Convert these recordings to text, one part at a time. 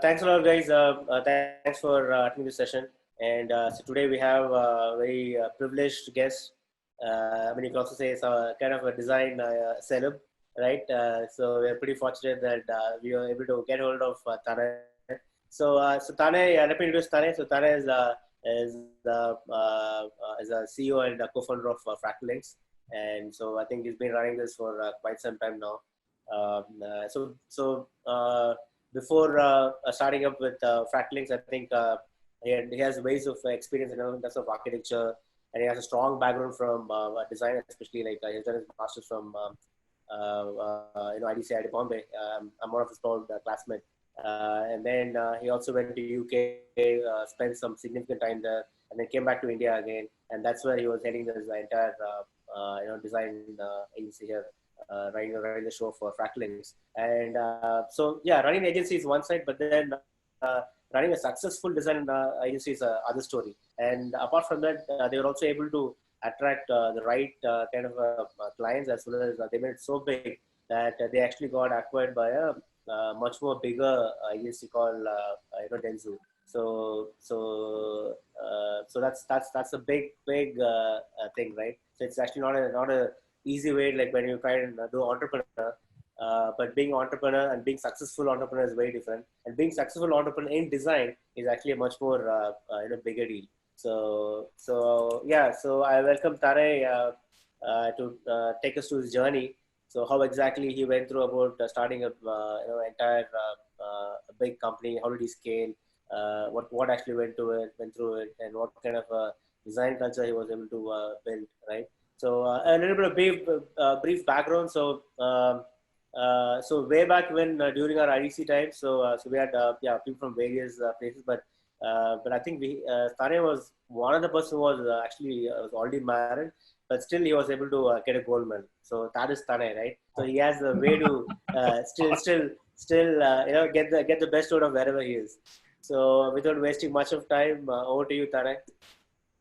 Thanks a lot, guys. Thanks for attending this session. And so today we have a very privileged guest. I mean, you can also say it's a kind of a design celeb, right? So we're pretty fortunate that we were able to get hold of Tanay. So Tanay, let me introduce Tanay. So Tanay is a CEO and a co-founder of Fractal, and so I think he's been running this for quite some time now. Before starting up with Fractal, I think he has ways of experience in terms of architecture, and he has a strong background from design, especially like he's done his master's from IDCI Bombay. I'm one of his old classmates. And then he also went to UK, spent some significant time there, and then came back to India again. And that's where he was heading this entire design agency here, running the show for Fractal. And so yeah, running the agency is one side, but then running a successful design agency is other story. And apart from that, they were also able to attract the right kind of clients, as well as they made it so big that they actually got acquired by a much more bigger agency called Dentsu. So that's a big thing, right? So it's actually not a easy way, like when you try and do entrepreneur. But being entrepreneur and being successful entrepreneur is very different. And being successful entrepreneur in design is actually a much more bigger deal. So I welcome Tanay to take us to his journey. So how exactly he went through about starting a entire a big company? How did he scale? What actually went through it, and what kind of design culture he was able to build, right? So a little bit of brief background. So way back when during our IDC time, so we had people from various places, but I think Tanay was one of the person who was actually was already married, but still he was able to get a gold medal. So that is Tanay, right? So he has the way to still get the best out of wherever he is. So without wasting much of time, over to you, Tanay.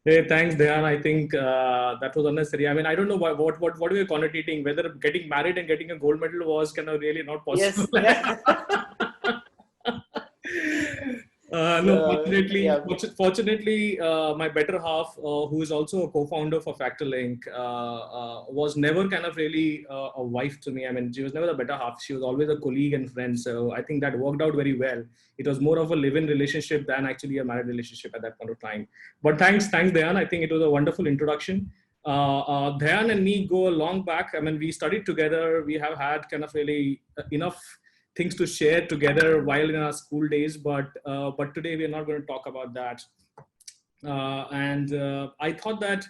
Hey, thanks, Dhyan. I think that was unnecessary. I mean, I don't know what we were connotating, whether getting married and getting a gold medal was kind of really not possible. Yes. Fortunately, my better half, who is also a co-founder for Fractal Inc., was never kind of really a wife to me. I mean, she was never the better half. She was always a colleague and friend. So I think that worked out very well. It was more of a live-in relationship than actually a married relationship at that point of time. But thanks, Dhyan. I think it was a wonderful introduction. Dhyan and me go a long back. I mean, we studied together. We have had kind of really enough things to share together while in our school days, but today we're not going to talk about that. I thought that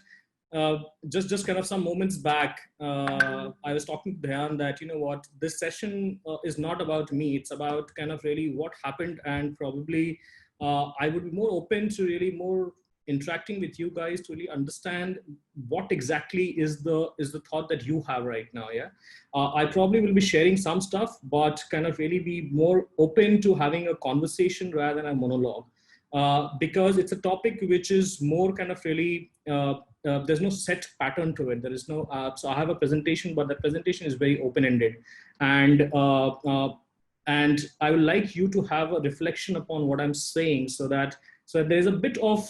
just kind of some moments back, I was talking to Dhyan that, you know what, this session is not about me. It's about kind of really what happened, and probably I would be more open to really more interacting with you guys to really understand what exactly is the thought that you have right now. I probably will be sharing some stuff, but kind of really be more open to having a conversation rather than a monologue, because it's a topic which is more kind of really there's no set pattern to it. There is no so I have a presentation, but the presentation is very open-ended, and I would like you to have a reflection upon what I'm saying, so that there's a bit of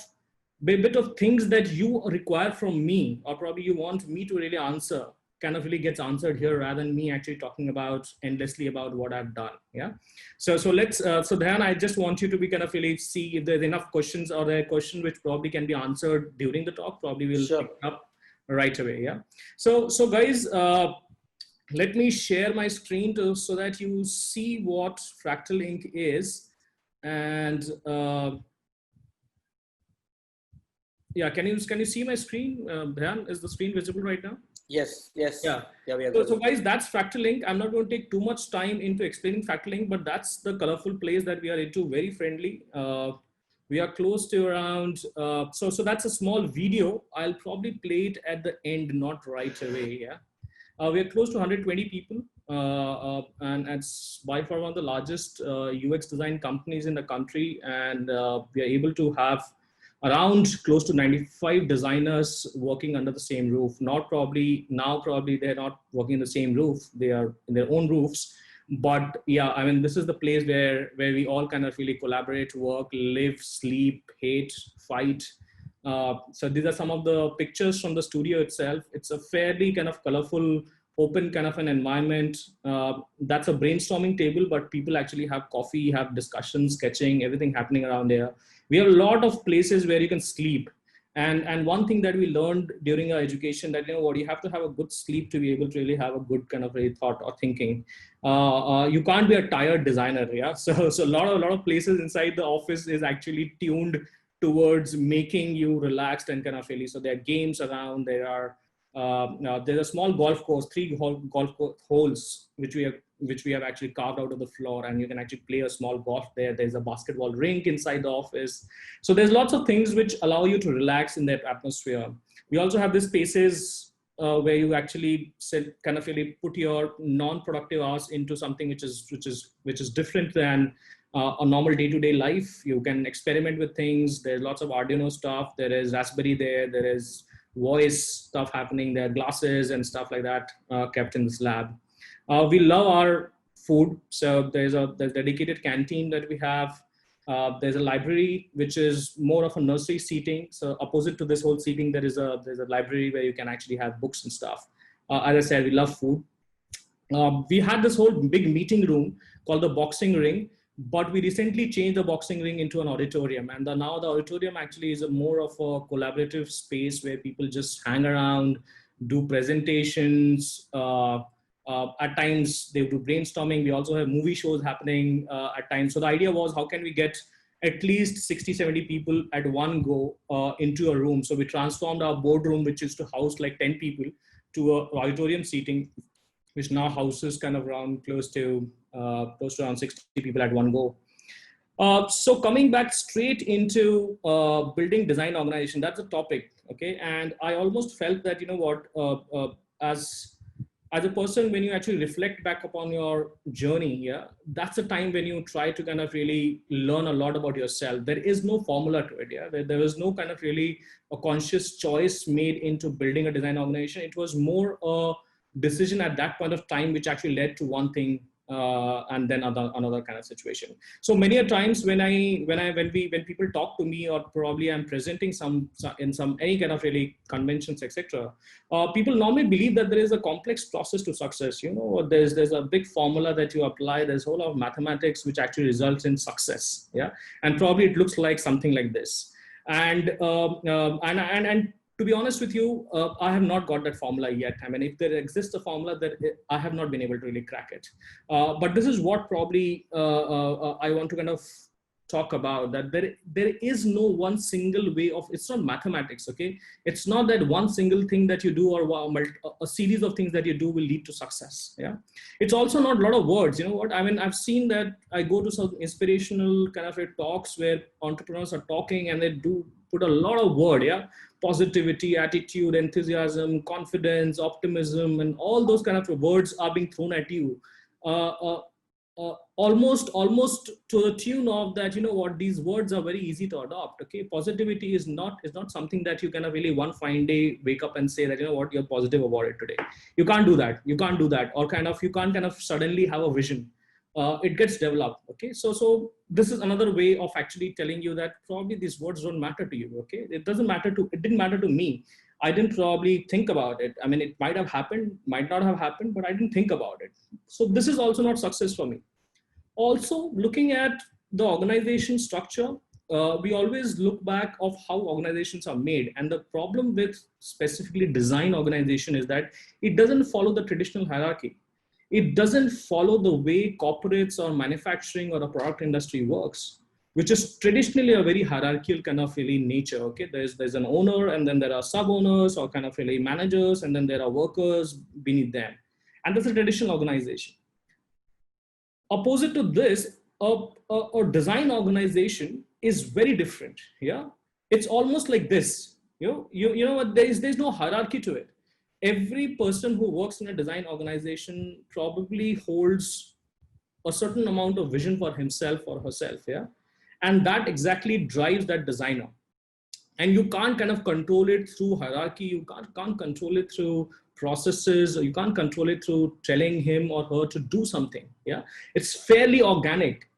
things that you require from me, or probably you want me to really answer, kind of really gets answered here, rather than me actually talking about endlessly about what I've done. So let's so Dhyan, I just want you to be kind of really see if there's enough questions, or there are questions which probably can be answered during the talk. Probably we'll pick up right away. So guys, let me share my screen so that you see what Fractal Inc. is. And yeah, can you see my screen? Dhyan, is the screen visible right now? Yes. Yeah, so guys, that's Fractal Inc. I'm not going to take too much time into explaining Fractal Inc., but that's the colorful place that we are into, very friendly. We are close to around, so that's a small video. I'll probably play it at the end, not right away. We are close to 120 people, and it's by far one of the largest UX design companies in the country, and we are able to have around close to 95 designers working under the same roof. Now probably they're not working in the same roof. They are in their own roofs, But yeah, I mean, this is the place where we all kind of really collaborate, work, live, sleep, hate, fight. So these are some of the pictures from the studio itself. It's a fairly kind of colorful, open kind of an environment. That's a brainstorming table, but people actually have coffee, have discussions, sketching, everything happening around there. We have a lot of places where you can sleep. And one thing that we learned during our education, that, you know what, you have to have a good sleep to be able to really have a good kind of really thought or thinking. You can't be a tired designer, yeah. So a lot of places inside the office is actually tuned towards making you relaxed and kind of really. So there are games around. There's a small golf course, 3 holes, which we have actually carved out of the floor, and you can actually play a small golf there. There's a basketball rink inside the office. So there's lots of things which allow you to relax in that atmosphere. We also have these spaces where you actually kind of really put your non-productive hours into something which is different than a normal day-to-day life. You can experiment with things. There's lots of Arduino stuff. There is Raspberry there. There is voice stuff happening. There are glasses and stuff like that kept in this lab. We love our food. So there's a dedicated canteen that we have. There's a library, which is more of a nursery seating. So opposite to this whole seating, there's a library where you can actually have books and stuff. As I said, we love food. We had this whole big meeting room called the boxing ring, but we recently changed the boxing ring into an auditorium. And now the auditorium actually is more of a collaborative space where people just hang around, do presentations. At times they do brainstorming. We also have movie shows happening at times. So the idea was, how can we get at least 60, 70 people at one go into a room? So we transformed our boardroom, which used to house like 10 people, to an auditorium seating, which now houses kind of around close to around 60 people at one go. So coming back straight into building design organization, that's a topic, okay? And I almost felt that, you know what, as a person, when you actually reflect back upon your journey, yeah, that's a time when you try to kind of really learn a lot about yourself. There is no formula to it, yeah. There was no kind of really a conscious choice made into building a design organization. It was more a decision at that point of time, which actually led to one thing and then another kind of situation. So many a times when people talk to me, or probably I'm presenting any kind of really conventions, etc., people normally believe that there is a complex process to success. You know, there's a big formula that you apply. There's a whole lot of mathematics which actually results in success. Yeah, and probably it looks like something like this. And to be honest with you, I have not got that formula yet. I mean, if there exists a formula, that I have not been able to really crack it. But this is what probably I want to kind of talk about, that there is no one single way of, it's not mathematics, okay? It's not that one single thing that you do or a series of things that you do will lead to success, yeah? It's also not a lot of words, you know what? I mean, I've seen that I go to some inspirational kind of talks where entrepreneurs are talking and they do put a lot of word, yeah? Positivity, attitude, enthusiasm, confidence, optimism, and all those kind of words are being thrown at you. Almost to the tune of that, you know what, these words are very easy to adopt, okay? Positivity is not something that you can really one fine day wake up and say that, you know what, you're positive about it today. You can't do that. Or kind of, you can't kind of suddenly have a vision. It gets developed, okay? So this is another way of actually telling you that probably these words don't matter to you, okay? It didn't matter to me. I didn't probably think about it. I mean, it might have happened, might not have happened, but I didn't think about it. So this is also not success for me. Also, looking at the organization structure, we always look back of how organizations are made. And the problem with specifically design organization is that it doesn't follow the traditional hierarchy. It doesn't follow the way corporates or manufacturing or the product industry works, which is traditionally a very hierarchical kind of really nature, okay? There's an owner, and then there are sub-owners or kind of really managers, and then there are workers beneath them. And that's a traditional organization. Opposite to this, a design organization is very different, yeah? It's almost like this, you know what, there's no hierarchy to it. Every person who works in a design organization probably holds a certain amount of vision for himself or herself, yeah? And that exactly drives that designer. and you can't kind of control it through hierarchy. You can't control it through processes, or you can't control it through telling him or her to do something. Yeah, it's fairly organic,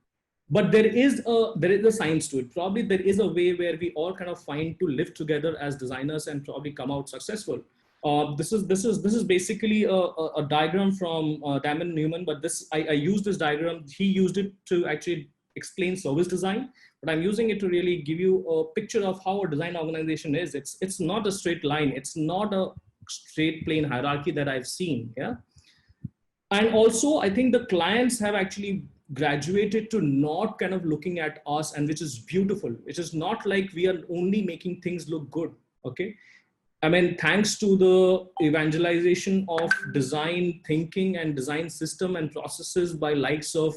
but there is a science to it. Probably there is a way where we all kind of find to live together as designers and probably come out successful. This is basically a diagram from Damon Newman, but I used this diagram. He used it to actually explain service design, but I'm using it to really give you a picture of how a design organization is. It's not a straight line. It's not a straight plain hierarchy that I've seen. Yeah, and also I think the clients have actually graduated to not kind of looking at us, and which is beautiful. It is not like we are only making things look good. Okay, I mean, thanks to the evangelization of design thinking and design system and processes by likes of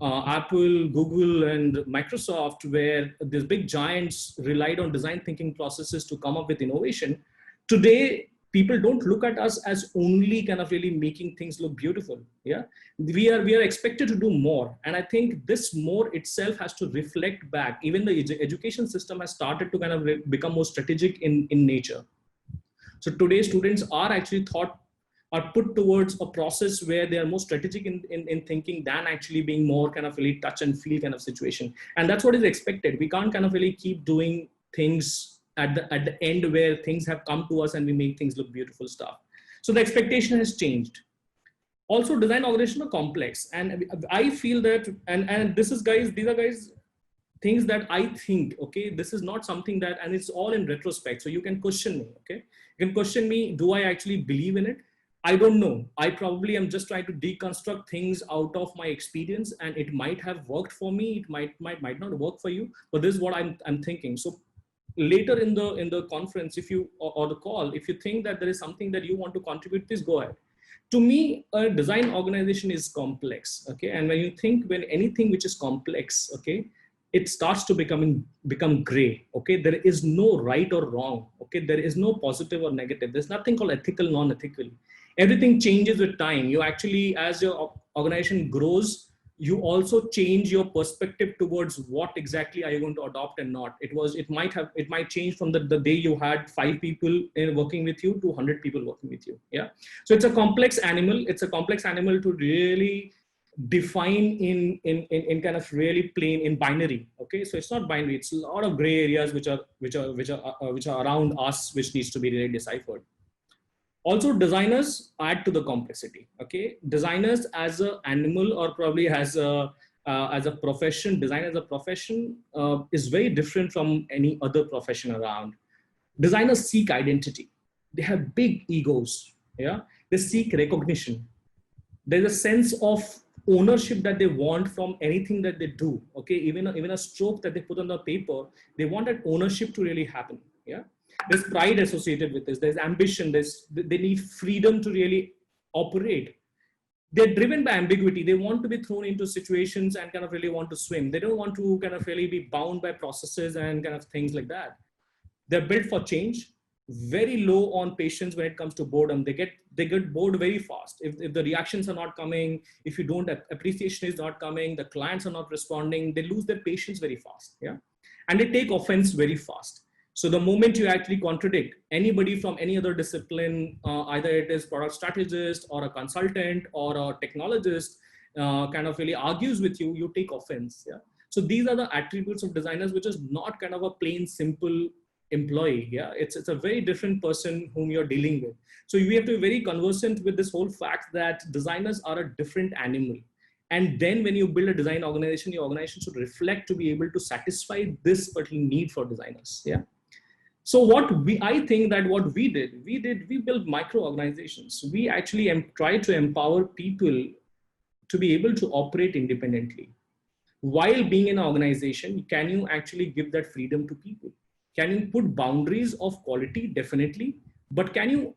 Apple, Google, and Microsoft, where these big giants relied on design thinking processes to come up with innovation. Today, people don't look at us as only kind of really making things look beautiful. Yeah, we are expected to do more, and I think this more itself has to reflect back. Even the education system has started to kind of become more strategic in nature. So today, students are actually put towards a process where they are more strategic in thinking than actually being more kind of really touch and feel kind of situation. And that's what is expected. We can't kind of really keep doing things at the end where things have come to us and we make things look beautiful stuff. So the expectation has changed. Also, design organization are complex. And I feel that, and these are guys, things that I think, okay, this is not something that, and it's all in retrospect. So you can question me, okay? You can question me, do I actually believe in it? I don't know. I probably am just trying to deconstruct things out of my experience, and it might have worked for me. It might not work for you, but this is what I'm thinking. So later in the conference, if you, or the call, if you think that there is something that you want to contribute, please go ahead. To me, a design organization is complex, okay? And when anything which is complex, okay, it starts to become gray, okay? There is no right or wrong, okay? There is no positive or negative. There's nothing called ethical, non-ethical. Everything changes with time. You actually, as your organization grows, you also change your perspective towards what exactly are you going to adopt and not. It might change from the day you had 5 people working with you to 100 people working with you. Yeah. So it's a complex animal. It's a complex animal to really define in kind of really plain in binary. Okay, so it's not binary. It's a lot of gray areas which are around us, which needs to be really deciphered. Also, designers add to the complexity. Okay, designers as an animal, or probably as a profession, design as a profession is very different from any other profession around. Designers seek identity. They have big egos. Yeah, they seek recognition. There's a sense of ownership that they want from anything that they do. Okay, even a stroke that they put on the paper, they want that ownership to really happen. Yeah, there's pride associated with this. There's ambition. They need freedom to really operate. They're driven by ambiguity. They want to be thrown into situations and kind of really want to swim. They don't want to kind of really be bound by processes and kind of things like that. They're built for change. Very low on patience when it comes to boredom. They get bored very fast. If the reactions are not coming, if you don't, appreciation is not coming, the clients are not responding, they lose their patience very fast. Yeah, and they take offense very fast. So the moment you actually contradict anybody from any other discipline, either it is product strategist or a consultant or a technologist, kind of really argues with you, you take offense. Yeah. So these are the attributes of designers, which is not kind of a plain simple employee. Yeah, it's a very different person whom you're dealing with. So you have to be very conversant with this whole fact that designers are a different animal. And then when you build a design organization, your organization should reflect to be able to satisfy this particular need for designers. Yeah. So I think that what we built micro organizations. We actually try to empower people to be able to operate independently. While being in an organization, can you actually give that freedom to people? Can you put boundaries of quality? Definitely. But can you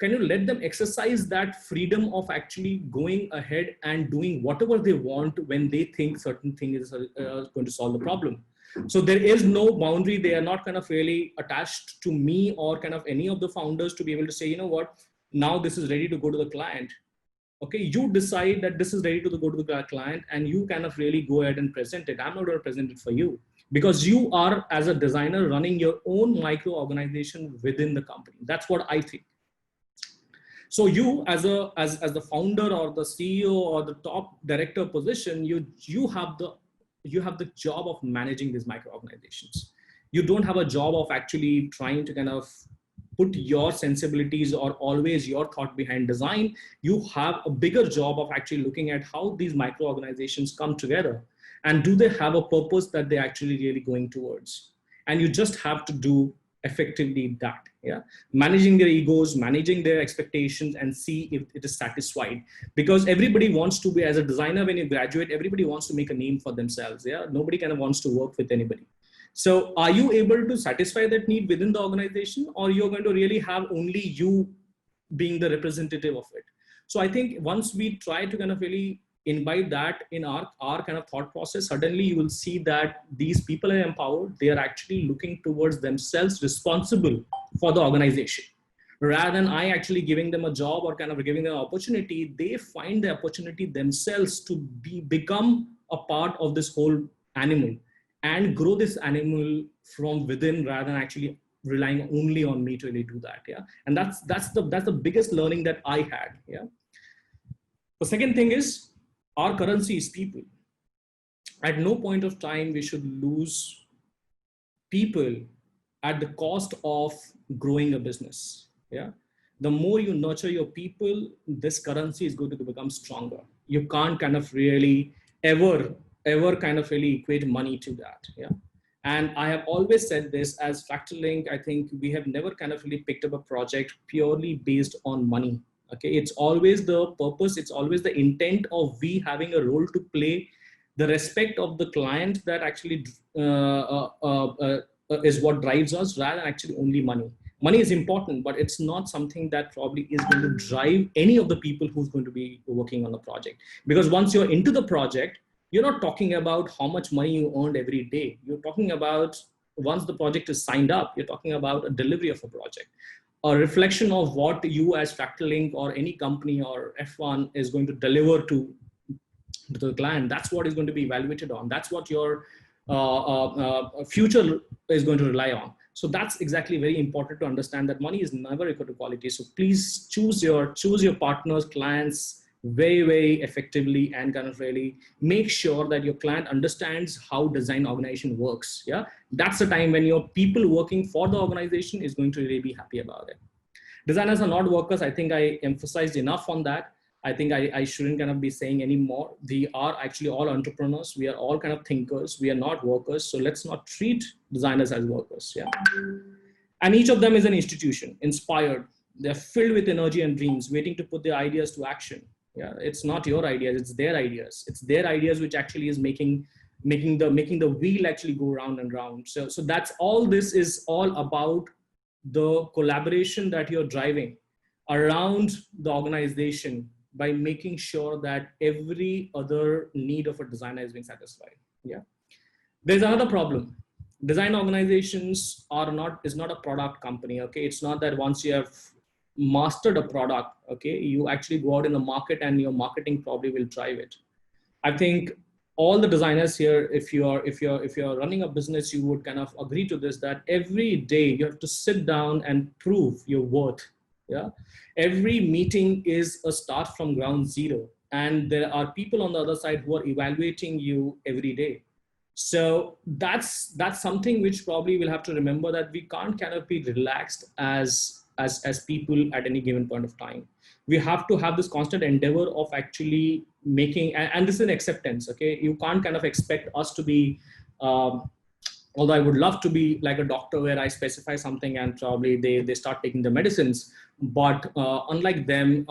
let them exercise that freedom of actually going ahead and doing whatever they want when they think certain thing is going to solve the problem? So there is no boundary. They are not kind of really attached to me or kind of any of the founders to be able to say, you know what, now this is ready to go to the client. Okay, you decide that this is ready to go to the client and you kind of really go ahead and present it. I'm not going to present it for you. because you are, as a designer, running your own micro organization within the company. That's what I think. So you, as the founder or the CEO or the top director position, you have the job of managing these micro organizations. You don't have a job of actually trying to kind of put your sensibilities or always your thought behind design. You have a bigger job of actually looking at how these micro organizations come together, and do they have a purpose that they're actually really going towards. And you just have to do effectively that, yeah, managing their egos, managing their expectations, and see if it is satisfied. Because everybody wants to be, as a designer, when you graduate, everybody wants to make a name for themselves. Yeah, nobody kind of wants to work with anybody. So are you able to satisfy that need within the organization, or you're going to really have only you being the representative of it? So I think once we try to kind of really imbibe that in our kind of thought process, suddenly you will see that these people are empowered. They are actually looking towards themselves responsible for the organization. Rather than I actually giving them a job or kind of giving them an opportunity, they find the opportunity themselves to become a part of this whole animal and grow this animal from within, rather than actually relying only on me to really do that. Yeah, and that's the biggest learning that I had. Yeah. The second thing is, our currency is people. At no point of time we should lose people at the cost of growing a business. Yeah, the more you nurture your people, this currency is going to become stronger. You can't kind of really ever kind of really equate money to that. Yeah. And I have always said this, as Fractal Link, I think we have never kind of really picked up a project purely based on money. Okay, it's always the purpose, it's always the intent of we having a role to play, the respect of the client that actually is what drives us, rather than actually only money. Money is important, but it's not something that probably is going to drive any of the people who's going to be working on the project. Because once you're into the project, you're not talking about how much money you earned every day. You're talking about, once the project is signed up, you're talking about a delivery of a project, a reflection of what you as Fractal Link or any company or F1 is going to deliver to the client. That's what is going to be evaluated on. That's what your future is going to rely on. So that's exactly very important to understand, that money is never equal to quality. So please choose your partners, clients very, very effectively, and kind of really make sure that your client understands how design organization works. Yeah, that's the time when your people working for the organization is going to really be happy about it. Designers are not workers. I think I emphasized enough on that. I think I shouldn't kind of be saying any more. We are actually all entrepreneurs. We are all kind of thinkers. We are not workers. So let's not treat designers as workers. Yeah. And each of them is an institution, inspired. They're filled with energy and dreams, waiting to put their ideas to action. Yeah, it's not your ideas, it's their ideas. It's their ideas which actually is making the wheel actually go round and round. So that's all. This is all about the collaboration that you're driving around the organization by making sure that every other need of a designer is being satisfied. Yeah. There's another problem. Design organizations is not a product company. Okay, it's not that once you have mastered a product, okay, you actually go out in the market and your marketing probably will drive it. I think all the designers here, if you're running a business, you would kind of agree to this, that every day you have to sit down and prove your worth. Yeah, every meeting is a start from ground zero, and there are people on the other side who are evaluating you every day. So that's something which probably we'll have to remember, that we can't kind of be relaxed as people at any given point of time. We have to have this constant endeavor of actually making, and this is an acceptance. Okay, you can't kind of expect us to be, although I would love to be like a doctor where I specify something and probably they start taking the medicines. But unlike them,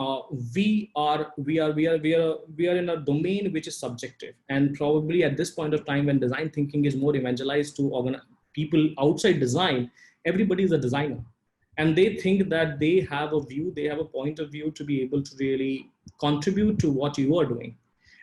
we are in a domain which is subjective, and probably at this point of time when design thinking is more evangelized to people outside design, everybody is a designer, and they think that they have a view, they have a point of view to be able to really contribute to what you are doing.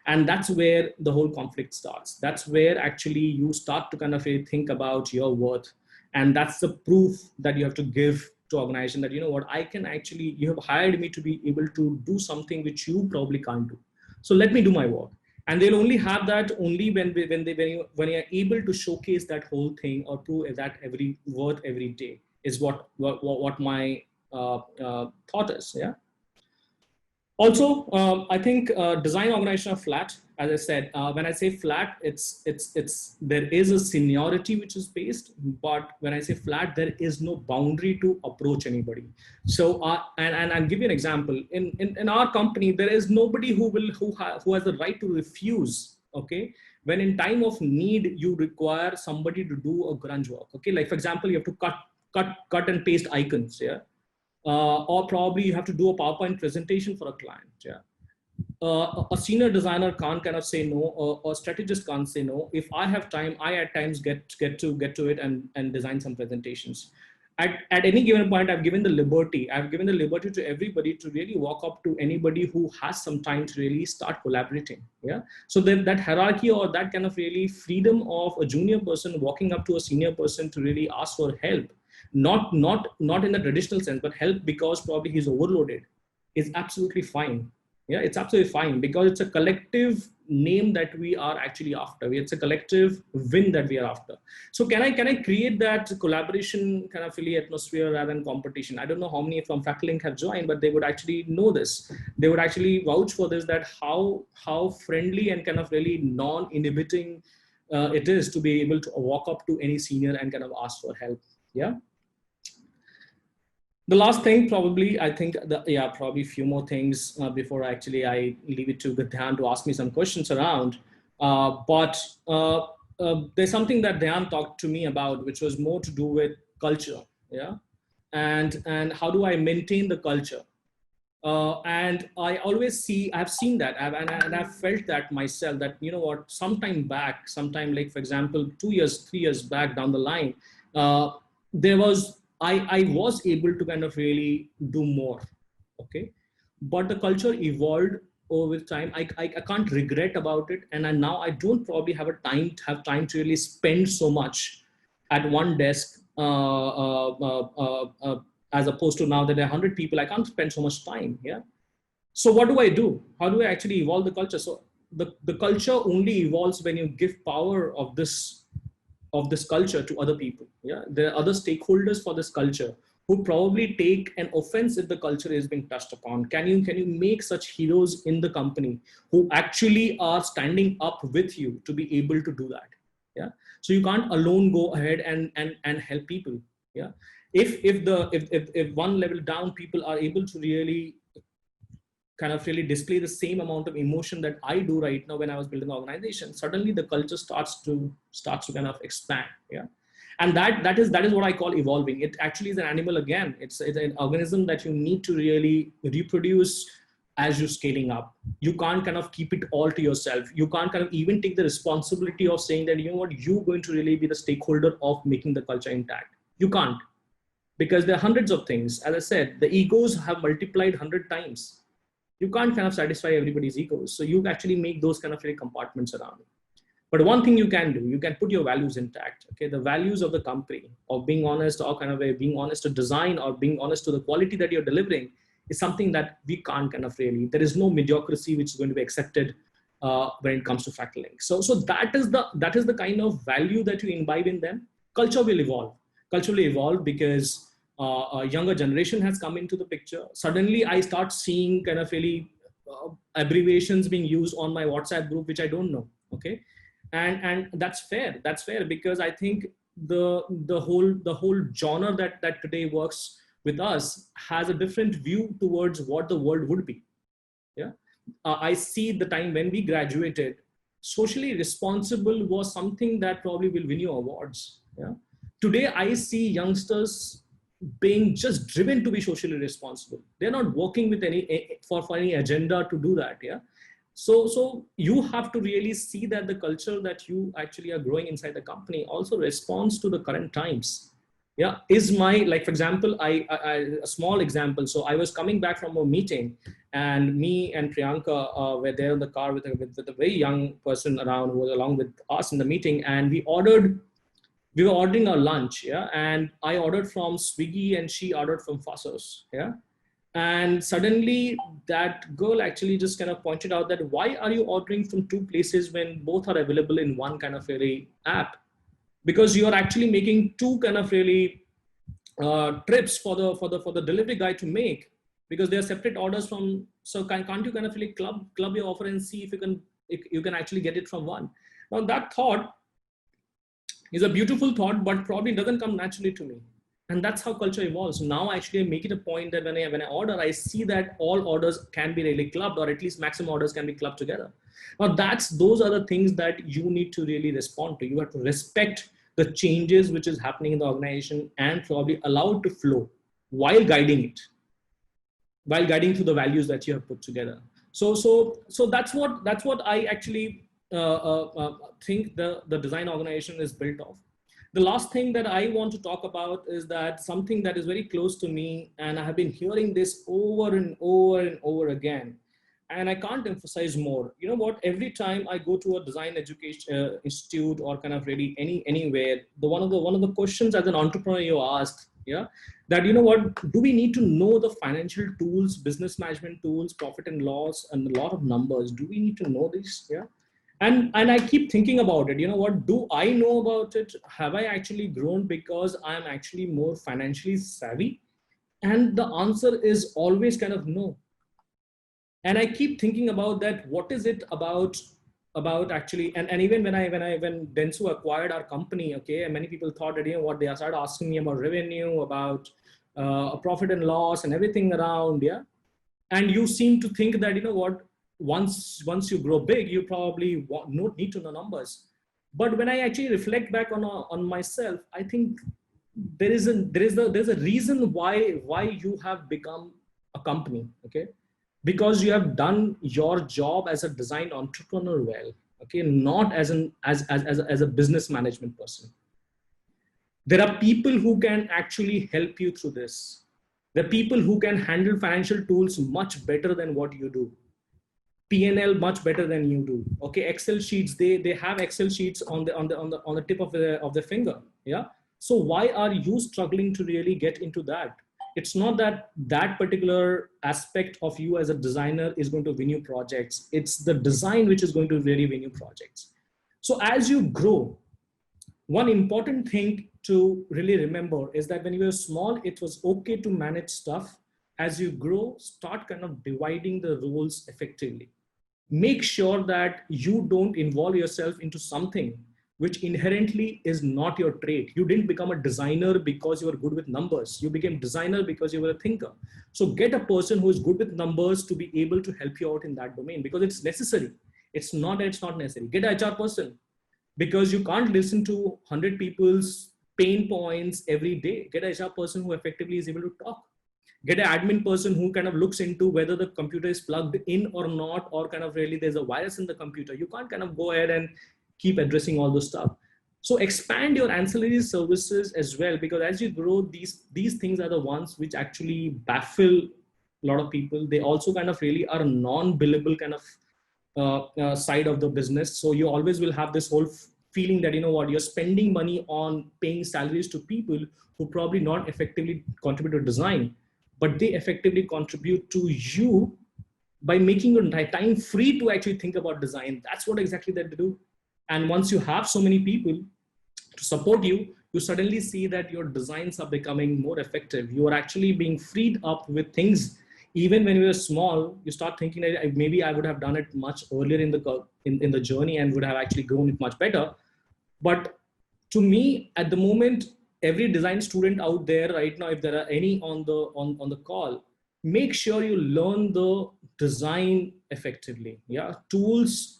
And that's where the whole conflict starts. That's where actually you start to kind of think about your worth. And that's the proof that you have to give to organization, that, you know what, I can actually, you have hired me to be able to do something which you probably can't do. So let me do my work. And they'll only have that only when you're able to showcase that whole thing or prove that every worth every day is what my thought is. Yeah. Also, I think design organization are flat. As I said, when I say flat, it's there is a seniority which is based, but when I say flat, there is no boundary to approach anybody. So, and I'll give you an example. In our company, there is nobody who has the right to refuse. Okay, when in time of need you require somebody to do a grunge work. Okay, like for example, you have to cut and paste icons. Yeah. Or probably you have to do a PowerPoint presentation for a client. Yeah. A senior designer can't kind of say no, or a strategist can't say no. If I have time, I at times get to it and design some presentations. At any given point, I've given the liberty to everybody to really walk up to anybody who has some time to really start collaborating. Yeah. So that hierarchy or that kind of really freedom of a junior person walking up to a senior person to really ask for help, not in the traditional sense, but help because probably he's overloaded, is absolutely fine. Yeah, it's absolutely fine because it's a collective name that we are actually after. It's a collective win that we are after. So can I create that collaboration kind of really atmosphere rather than competition? I don't know how many from Fractal have joined, but they would actually know this. They would actually vouch for this, that how friendly and kind of really non-inhibiting it is to be able to walk up to any senior and kind of ask for help. Yeah. The last thing, probably, I think, probably a few more things before actually I leave it to Dhyan to ask me some questions around. But there's something that Dhyan talked to me about, which was more to do with culture, yeah, and how do I maintain the culture? And I always I've seen that, and I've felt that myself, that, you know what, sometime like, for example, 2 years, 3 years back down the line, there was, I was able to kind of really do more, okay? But the culture evolved over time. I can't regret about it. And now I don't probably have time to really spend so much at one desk, as opposed to now that there are 100 people, I can't spend so much time. Yeah. So what do I do? How do I actually evolve the culture? So the culture only evolves when you give power of this culture to other people. Yeah, there are other stakeholders for this culture who probably take an offense if the culture is being touched upon. Can you make such heroes in the company who actually are standing up with you to be able to do that? Yeah. So you can't alone go ahead and help people. Yeah. If one level down, people are able to really kind of really display the same amount of emotion that I do right now when I was building an organization, suddenly the culture starts to kind of expand. Yeah. And that is what I call evolving. It actually is an animal again. It's an organism that you need to really reproduce as you're scaling up. You can't kind of keep it all to yourself. You can't kind of even take the responsibility of saying that, you know what, you're going to really be the stakeholder of making the culture intact. You can't, because there are hundreds of things. As I said, the egos have multiplied 100 times. You can't kind of satisfy everybody's egos. So you actually make those kind of really compartments around it. But one thing you can do, you can put your values intact. Okay, the values of the company, of being honest, or kind of being honest to design, or being honest to the quality that you're delivering, is something that we can't kind of really. There is no mediocrity which is going to be accepted when it comes to Fractaling. So that is the kind of value that you imbibe in them. Culture will evolve. Culture will evolve because a younger generation has come into the picture. Suddenly, I start seeing kind of really abbreviations being used on my WhatsApp group, which I don't know. Okay. And that's fair. That's fair, because I think the whole genre that today works with us has a different view towards what the world would be. Yeah, I see the time when we graduated, socially responsible was something that probably will win you awards. Yeah, today I see youngsters being just driven to be socially responsible. They're not working with any for any agenda to do that. Yeah. So you have to really see that the culture that you actually are growing inside the company also responds to the current times. Yeah, is my, like, for example, a small example. So I was coming back from a meeting, and me and Priyanka were there in the car with a very young person around who was along with us in the meeting, and we were ordering our lunch. Yeah, and I ordered from Swiggy and she ordered from Fassos. Yeah. And suddenly that girl actually just kind of pointed out that why are you ordering from two places when both are available in one kind of really app? Because you are actually making two kind of really trips for the delivery guy to make, because they are separate orders from. So can't you kind of really club your offer and see if you can actually get it from one? Now that thought is a beautiful thought, but probably doesn't come naturally to me. And that's how culture evolves. Now actually I make it a point that when I order, I see that all orders can be really clubbed, or at least maximum orders can be clubbed together. Now those are the things that you need to really respond to. You have to respect the changes which is happening in the organization and probably allow it to flow while guiding it, while guiding through the values that you have put together. So that's what I actually think the design organization is built of. The last thing that I want to talk about is that something that is very close to me, and I have been hearing this over and over and over again, and I can't emphasize more. You know what? Every time I go to a design education institute or kind of really anywhere, one of the questions as an entrepreneur you asked, yeah, that you know what? Do we need to know the financial tools, business management tools, profit and loss, and a lot of numbers? Do we need to know this? Yeah. And I keep thinking about it. You know what? Do I know about it? Have I actually grown because I'm actually more financially savvy? And the answer is always kind of no. And I keep thinking about that. What is it about actually? And even when Dentsu acquired our company, okay, and many people thought that, you know what, they started asking me about revenue, about profit and loss, and everything around, yeah. And you seem to think that, you know what, once you grow big, you probably not need to know numbers. But when I actually reflect back on myself, I think there's a reason why you have become a company, okay? Because you have done your job as a design entrepreneur well, okay, not as a business management person. There are people who can actually help you through this. There are people who can handle financial tools much better than what you do. P&L much better than you do. Okay, Excel sheets, they have Excel sheets on the tip of the finger. Yeah. So why are you struggling to really get into that? It's not that particular aspect of you as a designer is going to win you projects. It's the design which is going to really win you projects. So as you grow, one important thing to really remember is that when you were small, it was okay to manage stuff. As you grow, start kind of dividing the roles effectively. Make sure that you don't involve yourself into something which inherently is not your trait. You didn't become a designer because you were good with numbers. You became designer because you were a thinker. So get a person who is good with numbers to be able to help you out in that domain, because it's necessary. It's not necessary. Get an HR person, because you can't listen to 100 people's pain points every day. Get an HR person who effectively is able to talk. Get an admin person who kind of looks into whether the computer is plugged in or not, or kind of really there's a virus in the computer. You can't kind of go ahead and keep addressing all those stuff. So expand your ancillary services as well, because as you grow, these things are the ones which actually baffle a lot of people. They also kind of really are non-billable kind of side of the business. So you always will have this whole feeling that, you know what, you're spending money on paying salaries to people who probably not effectively contribute to design, but they effectively contribute to you by making your time free to actually think about design. That's what exactly that they do. And once you have so many people to support you, you suddenly see that your designs are becoming more effective. You are actually being freed up with things. Even when you were small, you start thinking that maybe I would have done it much earlier in the journey and would have actually grown it much better. But to me, at the moment, every design student out there right now, if there are any on the call, make sure you learn the design effectively. Yeah, tools,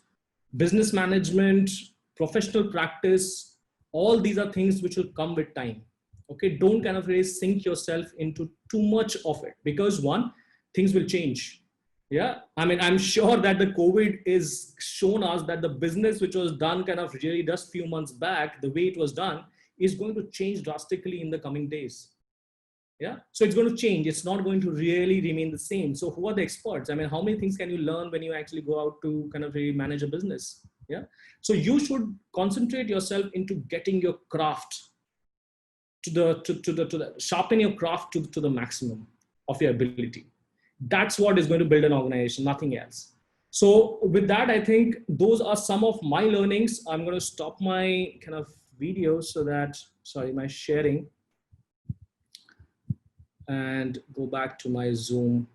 business management, professional practice, all these are things which will come with time. Okay, don't kind of really sink yourself into too much of it, because one, things will change. Yeah, I mean, I'm sure that the COVID is shown us that the business which was done kind of really just few months back, the way it was done, is going to change drastically in the coming days. Yeah, so it's going to change. It's not going to really remain the same. So who are the experts? I mean, how many things can you learn when you actually go out to kind of really manage a business? Yeah, so you should concentrate yourself into getting your craft to the sharpen your craft to the maximum of your ability. That's what is going to build an organization, nothing else. So with that, I think those are some of my learnings. I'm going to stop my kind of video so that, sorry, my sharing, and go back to my Zoom.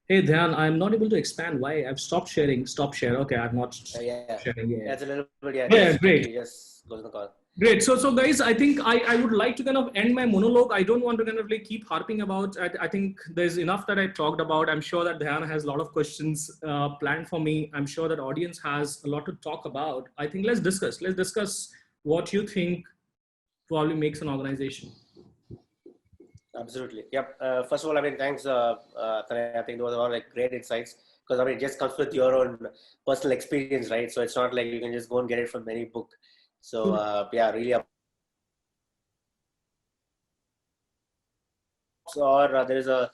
Hey, Dhyan, I'm not able to expand. Why? I've stopped sharing. Stop share. Okay, I'm not sharing. Yeah, it's a little bit, yeah, Yeah, great. Just go to the call. Great. So guys, I think I would like to kind of end my monologue. I don't want to kind of like keep harping about. I think there's enough that I talked about. I'm sure that Dhyan has a lot of questions planned for me. I'm sure that audience has a lot to talk about. I think let's discuss. Let's discuss what you think probably makes an organization. Absolutely. Yep. First of all, I mean, thanks, Tanay. I think those are all like great insights, because I mean, it just comes with your own personal experience, right? So it's not like you can just go and get it from any book. So yeah, really. Or there is a,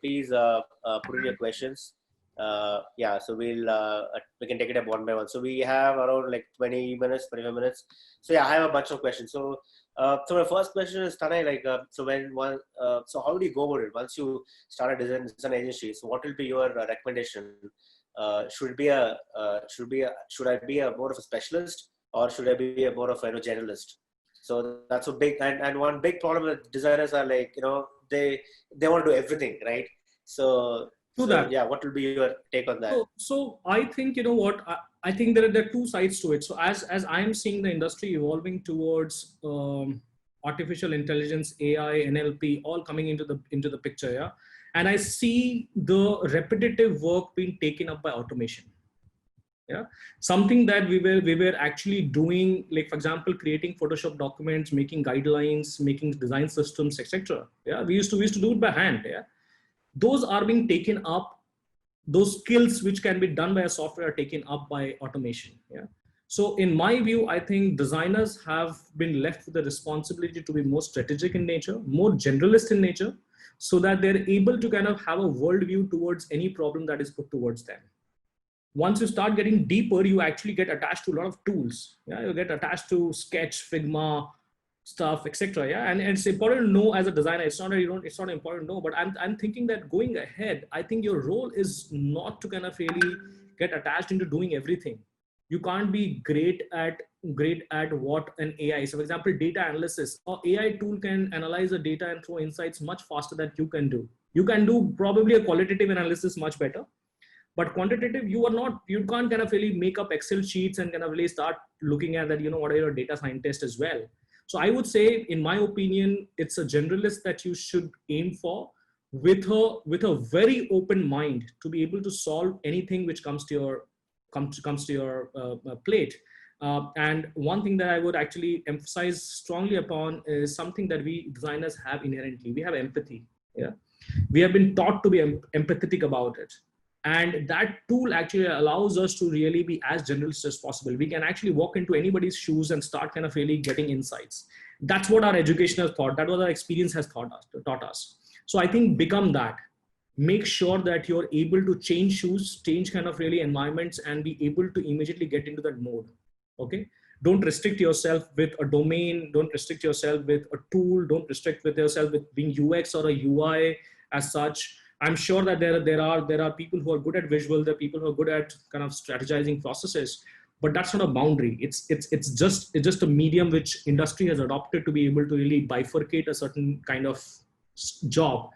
please put in your questions. Yeah, so we can take it up one by one. So we have around like 20 minutes, 25 minutes. So yeah, I have a bunch of questions. So so my first question is, Tanay, like, so so how do you go about it once you start a design agency? So what will be your recommendation? Should I be a more of a specialist, or should I be a more of a generalist? So that's a big, and one big problem with designers are like, they want to do everything, right? So yeah, what will be your take on that? So I think, you know what, I think there are two sides to it. So as I'm seeing the industry evolving towards artificial intelligence, AI, NLP, all coming into the picture, yeah, and I see the repetitive work being taken up by automation. Yeah, something that we were actually doing, like for example, creating Photoshop documents, making guidelines, making design systems, etc. Yeah, we used to do it by hand. Yeah, those are being taken up. Those skills which can be done by a software are taken up by automation. Yeah. So in my view, I think designers have been left with the responsibility to be more strategic in nature, more generalist in nature, so that they're able to kind of have a worldview towards any problem that is put towards them. Once you start getting deeper, you actually get attached to a lot of tools. Yeah, you get attached to Sketch, Figma, stuff, etc. Yeah, and it's important to know as a designer. It's not it's not important to know, but I'm thinking that going ahead, I think your role is not to kind of really get attached into doing everything. You can't be great at what an AI. So, for example, data analysis, or AI tool can analyze the data and throw insights much faster than you can do. You can do probably a qualitative analysis much better, but quantitative, you can't kind of really make up Excel sheets and kind of really start looking at that, what are your data scientist as well. So I would say, in my opinion, it's a generalist that you should aim for, with a very open mind to be able to solve anything which comes to your plate. And one thing that I would actually emphasize strongly upon is something that we designers have inherently. We have empathy. Yeah, we have been taught to be empathetic about it. And that tool actually allows us to really be as generalist as possible. We can actually walk into anybody's shoes and start kind of really getting insights. That's what our education has taught. That's what our experience has taught us. So I think become that. Make sure that you're able to change shoes, change kind of really environments, and be able to immediately get into that mode. Okay. Don't restrict yourself with a domain. Don't restrict yourself with a tool. Don't restrict with yourself with being UX or a UI as such. I'm sure that there are people who are good at visual, there are people who are good at kind of strategizing processes, but that's not a boundary. It's just a medium which industry has adopted to be able to really bifurcate a certain kind of job.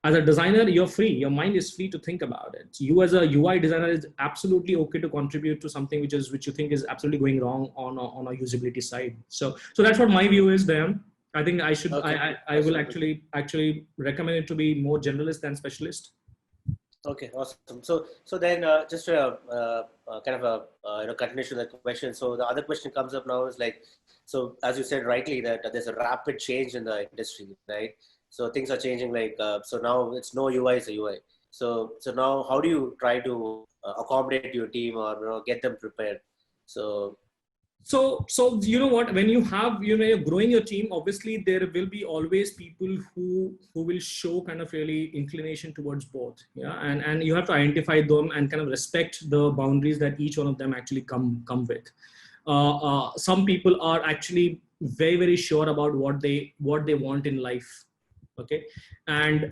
As a designer, you're free. Your mind is free to think about it. You as a UI designer is absolutely okay to contribute to something which you think is absolutely going wrong on a usability side. So that's what my view is, Dan. I think I should. Okay. I will actually recommend it to be more generalist than specialist. Okay, awesome. So then just kind of a continuation of the question. So the other question comes up now is like, so as you said rightly, that there's a rapid change in the industry, right? So things are changing. Like so now it's no UI, it's a UI. So now how do you try to accommodate your team, or get them prepared? So So you know what, when you have, you're growing your team, obviously there will be always people who will show kind of really inclination towards both. Yeah. And you have to identify them and kind of respect the boundaries that each one of them actually come with. Some people are actually very, very sure about what they want in life. Okay. And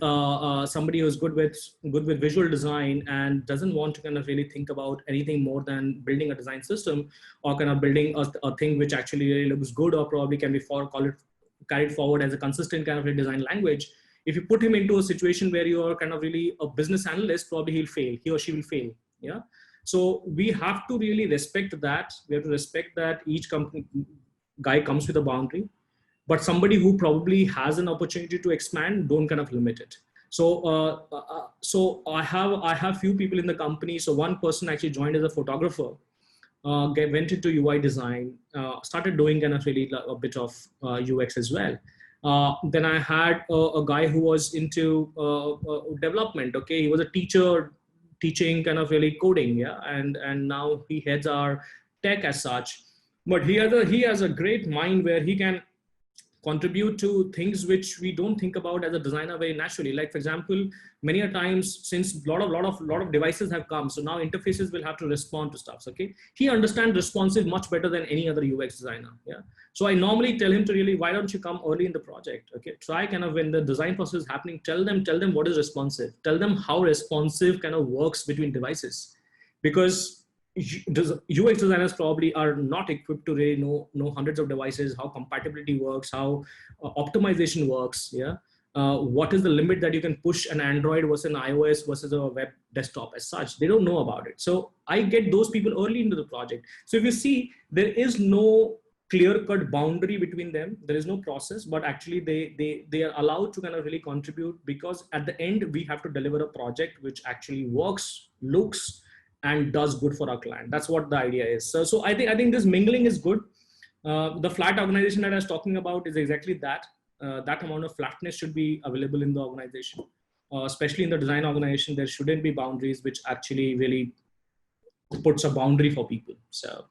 somebody who's good with visual design and doesn't want to kind of really think about anything more than building a design system, or kind of building a thing which actually really looks good, or probably can be carried forward as a consistent kind of a design language. If you put him into a situation where you are kind of really a business analyst, probably he or she will fail. Yeah. So we have to really respect that. We have to respect that each company guy comes with a boundary, but somebody who probably has an opportunity to expand, don't kind of limit it. So I have few people in the company. So one person actually joined as a photographer, went into UI design, started doing kind of really a bit of UX as well. Then I had a guy who was into development. Okay, he was a teacher teaching kind of really coding. Yeah, and now he heads our tech as such. But he has a great mind where he can contribute to things which we don't think about as a designer very naturally. Like for example, many a times, since lot of devices have come, so now interfaces will have to respond to stuff. Okay, he understands responsive much better than any other UX designer. Yeah. So I normally tell him to really, why don't you come early in the project? Okay, try kind of when the design process is happening, tell them what is responsive, tell them how responsive kind of works between devices, because UX designers probably are not equipped to really know hundreds of devices, how compatibility works, how optimization works. Yeah. What is the limit that you can push an Android versus an iOS versus a web desktop as such? They don't know about it. So I get those people early into the project. So if you see, there is no clear-cut boundary between them. There is no process, but actually they are allowed to kind of really contribute, because at the end we have to deliver a project which actually works, looks, and does good for our client. That's what the idea is. So I think this mingling is good. The flat organization that I was talking about is exactly that. That amount of flatness should be available in the organization, especially in the design organization. There shouldn't be boundaries, which actually really puts a boundary for people. So.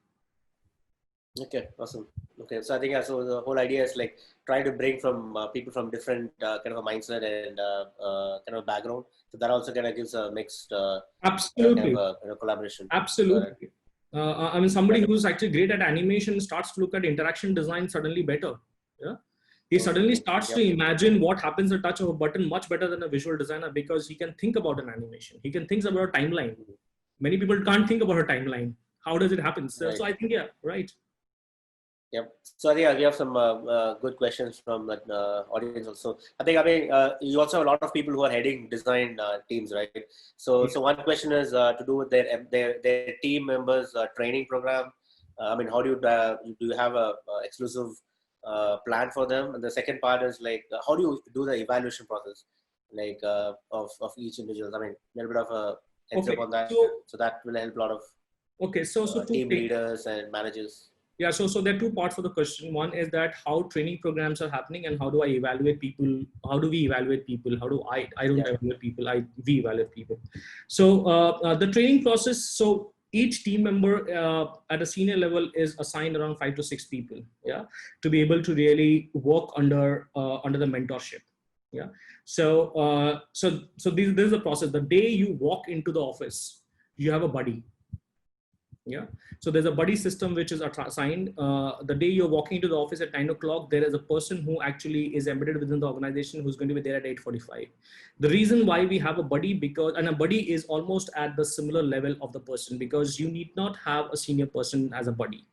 Okay, awesome. Okay, so I think so the whole idea is like trying to bring from people from different kind of a mindset and kind of background. So that also kind of gives a mixed absolutely kind of collaboration. Absolutely. I mean, somebody who's actually great at animation starts to look at interaction design suddenly better. Yeah. He suddenly starts to imagine what happens at the touch of a button much better than a visual designer, because he can think about an animation. He can think about a timeline. Many people can't think about a timeline. How does it happen? So I think, yeah, right. Yep. So I think we have some good questions from the audience also. I mean, you also have a lot of people who are heading design teams, right? So one question is to do with their team members training program. I mean, how do you have a exclusive plan for them? And the second part is like, how do you do the evaluation process, like of each individual? I mean, a little bit of a heads up on that. So that will help a lot of team leaders and managers. Yeah, so there are two parts of the question. One is that how training programs are happening, and how do I evaluate people? How do we evaluate people? How do I don't evaluate people, we evaluate people. So the training process, so each team member at a senior level is assigned around 5 to 6 people, yeah, to be able to really work under the mentorship. Yeah. So this is the process. The day you walk into the office, you have a buddy. Yeah. So there's a buddy system which is assigned. The day you're walking into the office at 9 o'clock, there is a person who actually is embedded within the organization who's going to be there at 8:45. The reason why we have a buddy, and a buddy is almost at the similar level of the person, because you need not have a senior person as a buddy,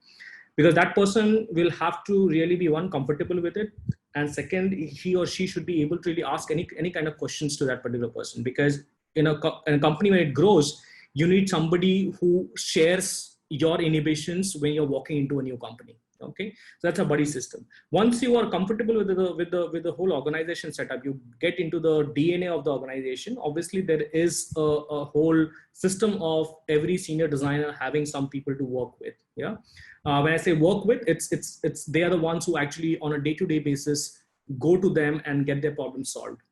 because that person will have to really be, one, comfortable with it, and second, he or she should be able to really ask any kind of questions to that particular person, because in a company when it grows, you need somebody who shares your inhibitions when you're walking into a new company. Okay, so that's a buddy system. Once you are comfortable with the whole organization setup, you get into the DNA of the organization. Obviously, there is a whole system of every senior designer having some people to work with. Yeah, when I say work with, it's they are the ones who actually on a day-to-day basis go to them and get their problem solved.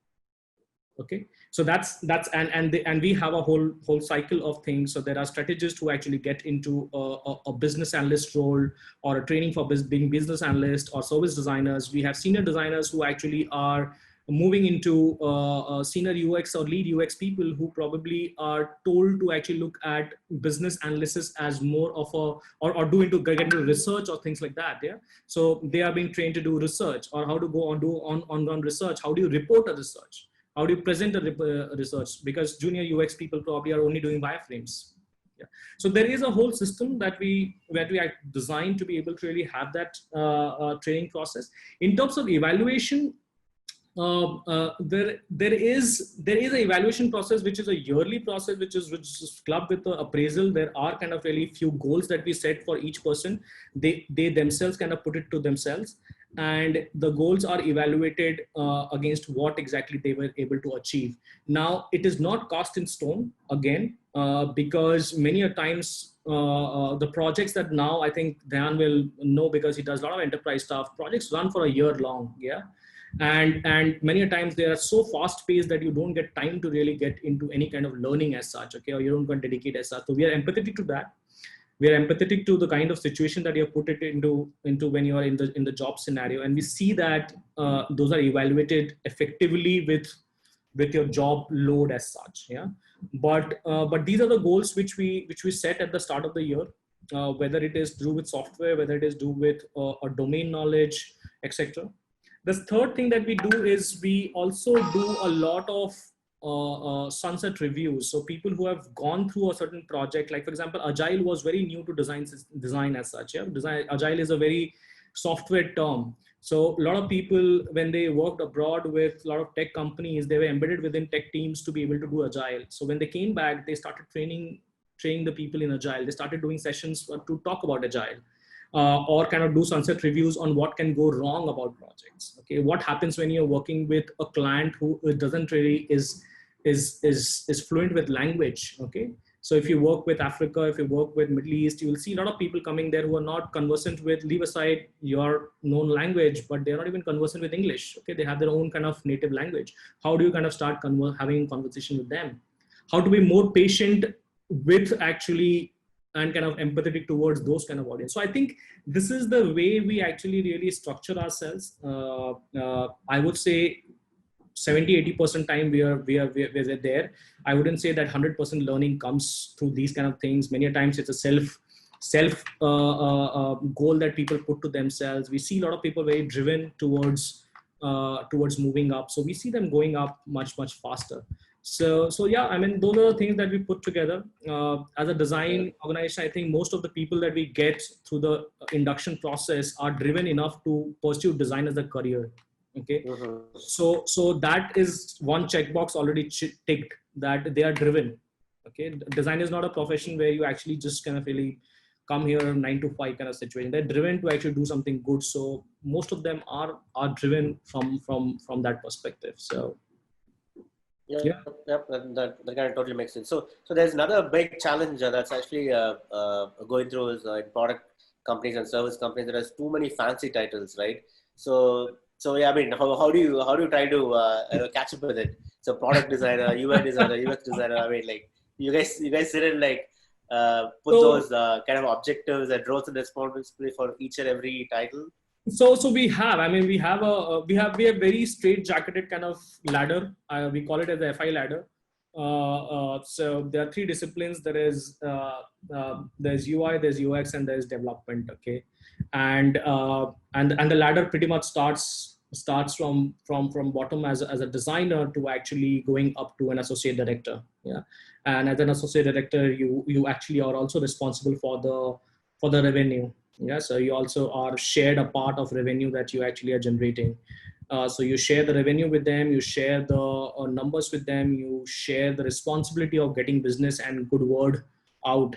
Okay, so and we have a whole cycle of things. So there are strategists who actually get into a business analyst role, or a training for being business analyst, or service designers. We have senior designers who actually are moving into senior UX or lead UX people, who probably are told to actually look at business analysis as more of a, or do into get into research or things like that. Yeah, so they are being trained to do research, or how to go on do on research. How do you report a research? How do you present a research? Because junior UX people probably are only doing wireframes. Yeah. So there is a whole system that we are designed to be able to really have that training process. In terms of evaluation, there is an evaluation process, which is a yearly process, which is clubbed with the appraisal. There are kind of really few goals that we set for each person. They themselves kind of put it to themselves, and the goals are evaluated against what exactly they were able to achieve. Now, it is not cast in stone again, because many a times the projects that now, I think Dan will know because he does a lot of enterprise stuff, projects run for a year long. Yeah. And many a times they are so fast paced that you don't get time to really get into any kind of learning as such. Okay. Or you don't get dedicate as such. So we are empathetic to that. We are empathetic to the kind of situation that you have put it into when you are in the job scenario, and we see that those are evaluated effectively with your job load as such. Yeah, but these are the goals which we set at the start of the year, whether it is to do with software, whether it is to do with a domain knowledge, etc. The third thing that we do is we also do a lot of sunset reviews. So people who have gone through a certain project, like for example, Agile was very new to design as such. Yeah, Agile is a very software term. So a lot of people, when they worked abroad with a lot of tech companies, they were embedded within tech teams to be able to do Agile. So when they came back, they started training the people in Agile. They started doing sessions to talk about Agile. Or kind of do sunset reviews on what can go wrong about projects. Okay, what happens when you're working with a client who doesn't really is fluent with language. Okay, so if you work with Africa, if you work with Middle East, you will see a lot of people coming there who are not conversant with, leave aside your known language, but they're not even conversant with English. Okay, they have their own kind of native language. How do you kind of start having conversation with them? How to be more patient with actually, and kind of empathetic towards those kind of audience. So I think this is the way we actually really structure ourselves. I would say 70-80% time we are there. I wouldn't say that 100% learning comes through these kind of things. Many times it's a self goal that people put to themselves. We see a lot of people very driven towards moving up. So we see them going up much faster. So yeah, I mean, those are the things that we put together. As a design organization, I think most of the people that we get through the induction process are driven enough to pursue design as a career. Okay, so that is one checkbox already ticked, that they are driven. Okay, design is not a profession where you actually just kind of really come here 9 to 5 kind of situation. They're driven to actually do something good. So most of them are driven from that perspective. So. Yeah, that kind of totally makes sense. So there's another big challenge that's actually going through is in product companies and service companies. There is too many fancy titles, right? So yeah, I mean, how do you try to catch up with it? So product designer, UI designer, UX designer. I mean, like you guys sit and like put those kind of objectives and roles and responsibility for each and every title. So we have, I mean, we have very straight jacketed kind of ladder. We call it as the FI ladder. So there are 3 disciplines. There's UI, there's UX, and there's development. Okay, and the ladder pretty much starts from bottom as a designer to actually going up to an associate director. Yeah, and as an associate director, you actually are also responsible for the revenue. Yeah, so you also are shared a part of revenue that you actually are generating. So you share the revenue with them, you share the numbers with them, you share the responsibility of getting business and good word out.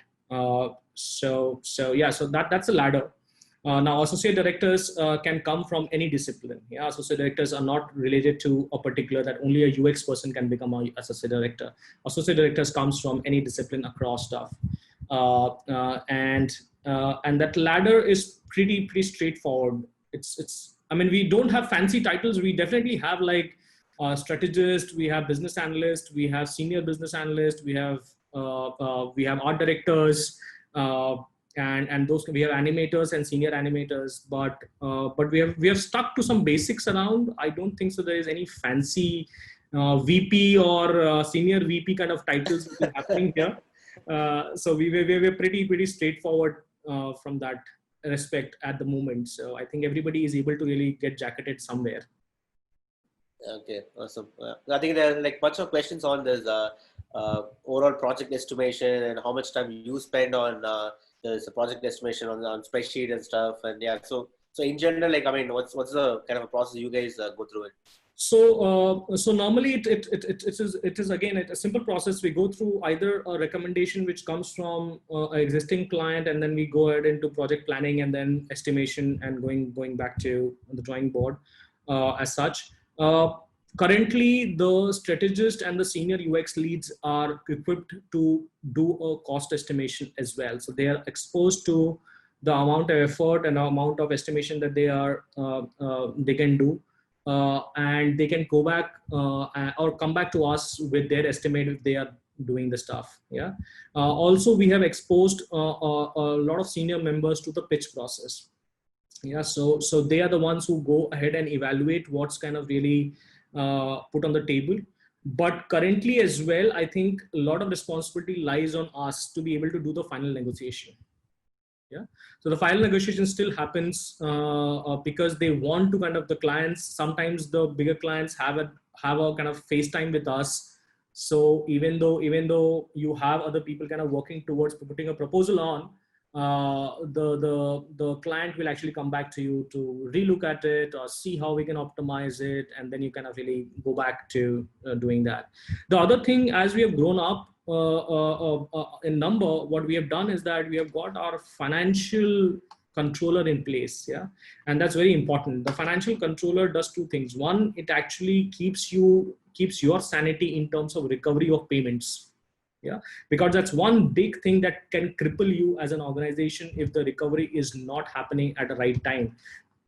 So yeah, so that's a ladder. Now, associate directors can come from any discipline. Yeah, associate directors are not related to a particular, that only a UX person can become an associate director. Associate directors comes from any discipline across stuff. And that ladder is pretty straightforward. It's I mean, we don't have fancy titles. We definitely have like strategist, we have business analyst, we have senior business analyst, we have art directors, and those, we have animators and senior animators, but we have stuck to some basics around. I don't think so there is any fancy VP or senior VP kind of titles happening here. So we're pretty straightforward from that respect at the moment. So I think everybody is able to really get jacketed somewhere. Okay, awesome. I think there are like bunch of questions on this overall project estimation and how much time you spend on there's a project estimation on spreadsheet and stuff. And yeah, so in general, like, I mean, what's the kind of a process you guys go through it? So normally it is again a simple process. We go through either a recommendation which comes from an existing client, and then we go ahead into project planning and then estimation and going back to the drawing board as such. Currently, the strategist and the senior UX leads are equipped to do a cost estimation as well. So they are exposed to the amount of effort and the amount of estimation that they can do. And they can go back or come back to us with their estimate if they are doing the stuff. Yeah. Also, we have exposed a lot of senior members to the pitch process. Yeah. So they are the ones who go ahead and evaluate what's kind of really put on the table. But currently as well, I think a lot of responsibility lies on us to be able to do the final negotiation. Yeah. So the final negotiation still happens because they want to kind of, the clients, sometimes the bigger clients have a kind of FaceTime with us. So even though you have other people kind of working towards putting a proposal on, the client will actually come back to you to relook at it or see how we can optimize it, and then you kind of really go back to doing that. The other thing, as we have grown up in number, what we have done is that we have got our financial controller in place. Yeah. And that's very important. The financial controller does two things. One, it actually keeps your sanity in terms of recovery of payments. Yeah, because that's one big thing that can cripple you as an organization if the recovery is not happening at the right time.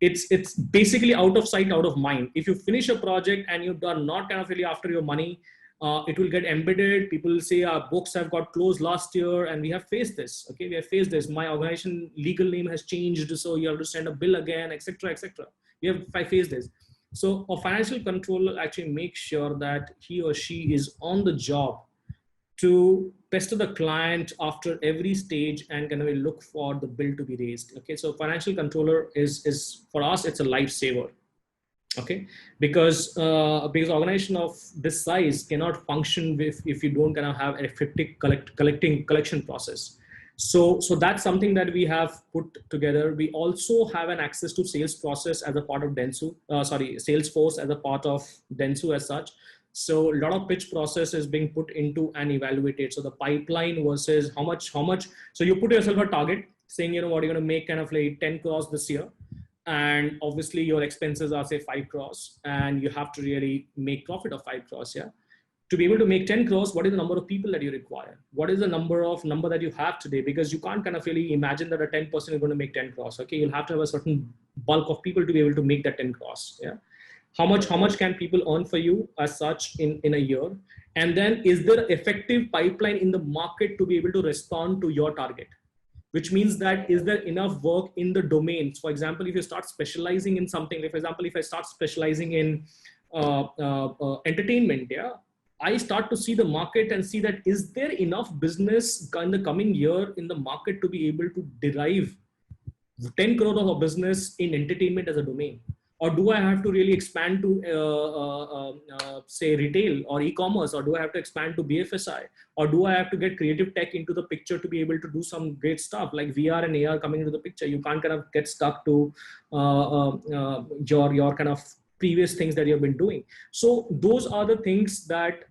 It's basically out of sight, out of mind. If you finish a project and you are not kind of really after your money, it will get embedded. People will say our books have got closed last year, and we have faced this. Okay, we have faced this. My organization legal name has changed, so you have to send a bill again, etc., etc. I faced this. So a financial controller actually makes sure that he or she is on the job to pester the client after every stage and kind of look for the bill to be raised. Okay, so financial controller is for us, it's a lifesaver. Okay, because organization of this size cannot function if you don't kind of have an effective collection process. So that's something that we have put together. We also have an access to sales process as a part of Salesforce as a part of Dentsu as such. So a lot of pitch process is being put into and evaluated. So the pipeline versus how much. So you put yourself a target saying, you know what, you're going to make kind of like 10 crores this year. And obviously your expenses are say 5 crores and you have to really make profit of 5 crores. Yeah. To be able to make 10 crores, what is the number of people that you require? What is the number that you have today? Because you can't kind of really imagine that a 10% is going to make 10 crores. Okay. You'll have to have a certain bulk of people to be able to make that 10 crores. Yeah. How much can people earn for you as such in a year? And then is there effective pipeline in the market to be able to respond to your target? Which means that is there enough work in the domains? For example, if you start specializing in something, like for example, if I start specializing in entertainment, yeah, I start to see the market and see that is there enough business in the coming year in the market to be able to derive 10 crore of a business in entertainment as a domain? Or do I have to really expand to say retail or e-commerce, or do I have to expand to BFSI, or do I have to get creative tech into the picture to be able to do some great stuff like VR and AR coming into the picture? You can't kind of get stuck to your kind of previous things that you've been doing. So those are the things that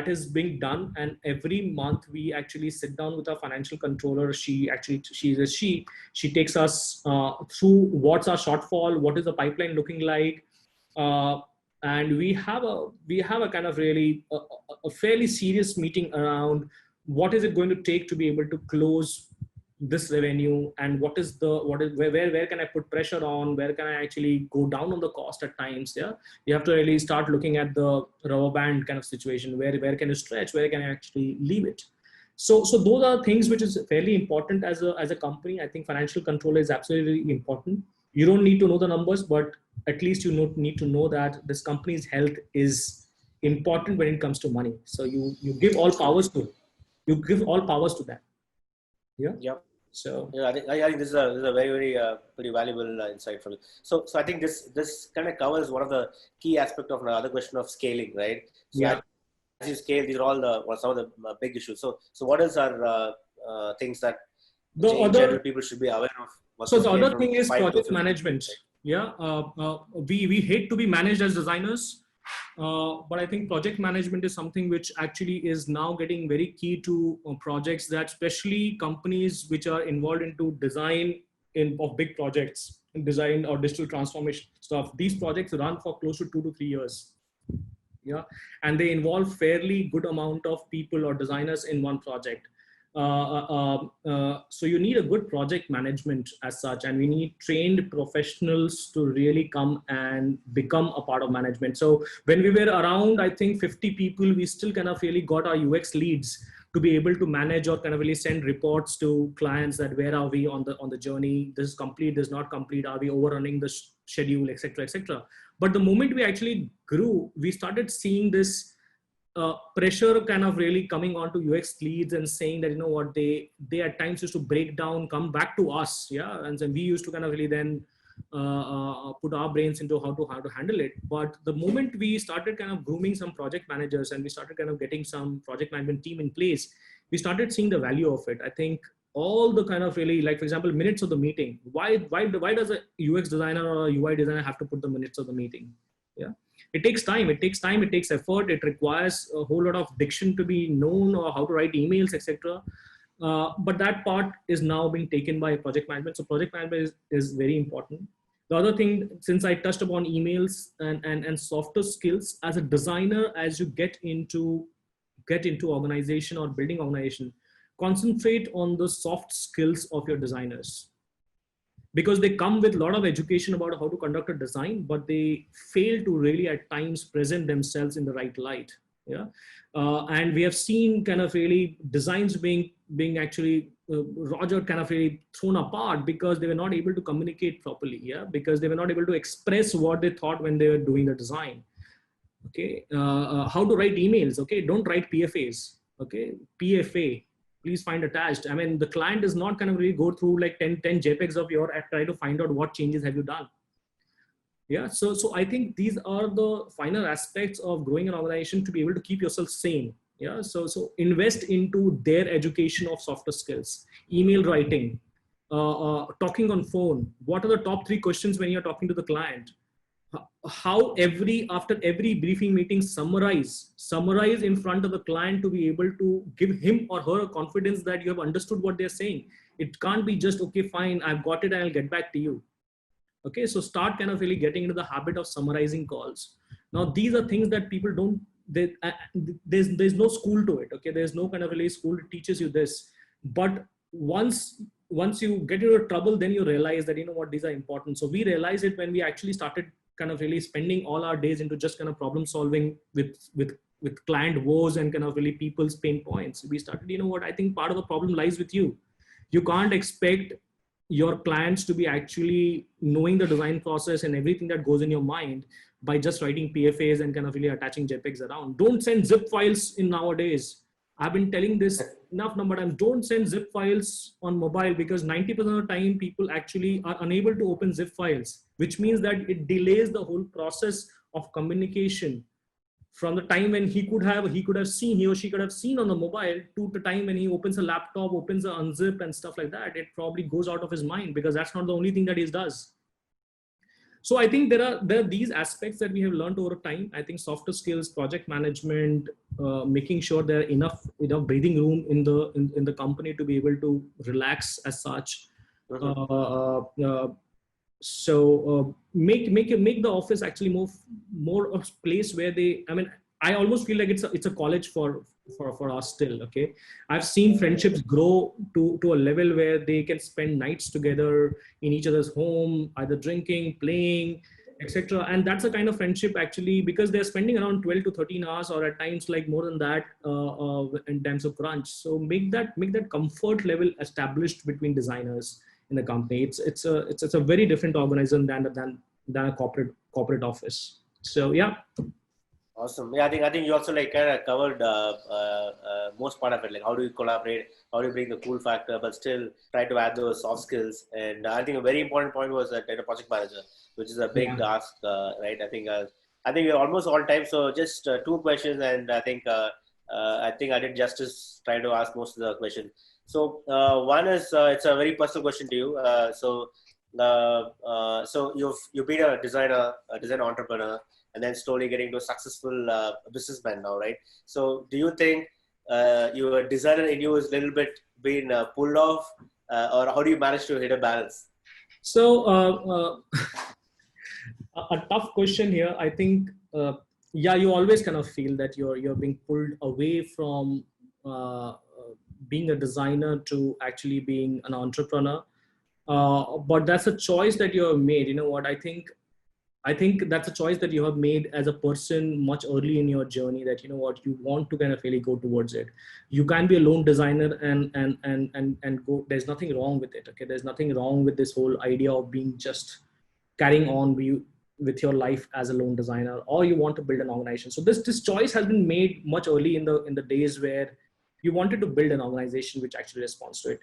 is being done, and every month we actually sit down with our financial controller. She takes us through what's our shortfall, what is the pipeline looking like, and we have a kind of really a fairly serious meeting around what is it going to take to be able to close this revenue, and where can I put pressure on, where can I actually go down on the cost at times. Yeah, you have to really start looking at the rubber band kind of situation, where can you stretch, where can I actually leave it. So those are things which is fairly important as a company. I think financial control is absolutely important. You don't need to know the numbers, but at least you need to know that this company's health is important when it comes to money. So you give all powers to that. Yeah. Yep. So yeah, I think this is a very pretty valuable insight from you. So I think this kind of covers one of the key aspect of another question of scaling, right? So yeah. as you scale, these are all some of the big issues. So what else are things that in general people should be aware of? So the other thing is project management. Yeah, we hate to be managed as designers, but I think project management is something which actually is now getting very key to projects, that especially companies which are involved into design of big projects, in design or digital transformation stuff. These projects run for close to 2 to 3 years. Yeah, and they involve fairly good amount of people or designers in one project. So you need a good project management as such, and we need trained professionals to really come and become a part of management. So when we were around, I think 50 people, we still kind of really got our UX leads to be able to manage or kind of really send reports to clients that where are we on the journey, this is complete, this is not complete, are we overrunning the schedule, etc., etc. But the moment we actually grew, we started seeing this pressure kind of really coming onto UX leads and saying that, you know what, they at times used to break down, come back to us. Yeah. And then we used to kind of really then put our brains into how to handle it. But the moment we started kind of grooming some project managers and we started kind of getting some project management team in place, we started seeing the value of it. I think all the kind of really, like, for example, minutes of the meeting. Why does a UX designer or a UI designer have to put the minutes of the meeting? Yeah. It takes time, it takes effort, it requires a whole lot of diction to be known, or how to write emails, etc. But that part is now being taken by project management. So project management is very important. The other thing, since I touched upon emails and softer skills, as a designer, as you get into organization or building organization, concentrate on the soft skills of your designers, because they come with a lot of education about how to conduct a design, but they fail to really at times present themselves in the right light. Yeah. And we have seen kind of really designs being actually Roger kind of really thrown apart because they were not able to communicate properly. Yeah. Because they were not able to express what they thought when they were doing the design. Okay. How to write emails. Okay. Don't write PFAs. Okay. PFA. Please find attached. I mean, the client does not kind of really go through like 10 JPEGs of your and try to find out what changes have you done. Yeah. So I think these are the finer aspects of growing an organization to be able to keep yourself sane. Yeah. So invest into their education of softer skills, email writing, talking on phone. What are the top 3 questions when you're talking to the client? How after every briefing meeting, summarize in front of the client to be able to give him or her a confidence that you have understood what they're saying. It can't be just, okay, fine, I've got it and I'll get back to you. Okay, so start kind of really getting into the habit of summarizing calls. Now, these are things that people don't, there's no school to it. Okay, there's no kind of really school that teaches you this. But once you get into trouble, then you realize that, you know what, these are important. So we realized it when we actually started kind of really spending all our days into just kind of problem solving with client woes and kind of really people's pain points. We started, you know what, I think part of the problem lies with you. You can't expect your clients to be actually knowing the design process and everything that goes in your mind by just writing PFAs and kind of really attaching JPEGs around. Don't send zip files in nowadays. I've been telling this enough number of times. Don't send zip files on mobile, because 90% of the time people actually are unable to open zip files, which means that it delays the whole process of communication from the time when he or she could have seen on the mobile to the time when he opens a laptop, opens a unzip and stuff like that. It probably goes out of his mind, because that's not the only thing that he does. So I think there are these aspects that we have learned over time. I think softer skills, project management, making sure there are enough breathing room in the company to be able to relax as such. So make the office actually more a place where they, I mean, I almost feel like it's a college for us still. Okay, I've seen friendships grow to a level where they can spend nights together in each other's home, either drinking, playing, etc. And that's a kind of friendship actually, because they're spending around 12 to 13 hours, or at times like more than that, in terms of crunch. So make that comfort level established between designers in the company. It's a very different organism than a corporate office. So yeah. Awesome. Yeah, I think you also like kind of covered most part of it. Like how do you collaborate? How do you bring the cool factor, but still try to add those soft skills? And I think a very important point was that project manager, which is a big task, right? I think we're almost all time. So just two questions, and I think I did justice trying to ask most of the questions. So one is it's a very personal question to you. So you've been a design entrepreneur, and then slowly getting to a successful businessman now, right? So do you think your designer in you is a little bit being pulled off, or how do you manage to hit a balance? So a tough question here. I think, you always kind of feel that you're being pulled away from being a designer to actually being an entrepreneur. But that's a choice that you have made. You know what? I think that's a choice that you have made as a person much early in your journey, that you know what, you want to kind of really go towards it. You can be a lone designer and go. There's nothing wrong with it. Okay, there's nothing wrong with this whole idea of being just carrying on with your life as a lone designer, or you want to build an organization. So this choice has been made much early in the days where you wanted to build an organization which actually responds to it.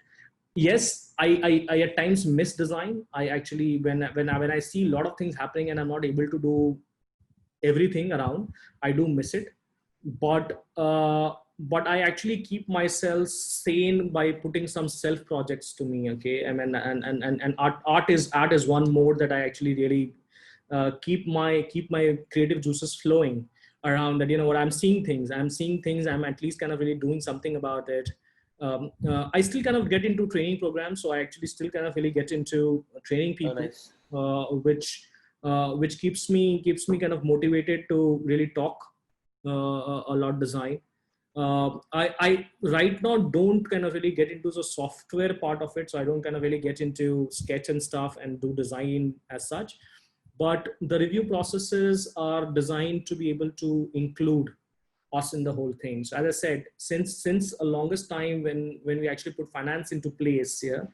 Yes, I at times miss design. I actually, when I see a lot of things happening and I'm not able to do everything around, I do miss it. But I actually keep myself sane by putting some self projects to me. Okay, I mean, and art is one mode that I actually really keep my creative juices flowing around. That, you know what, I'm seeing things, I'm at least kind of really doing something about it. I still kind of get into training programs, so I actually still kind of really get into training people. Oh, nice. Which keeps me kind of motivated to really talk a lot design. I right now don't kind of really get into the software part of it, so I don't kind of really get into sketch and stuff and do design as such. But the review processes are designed to be able to include us in the whole thing. So as I said, since a longest time when we actually put finance into place here,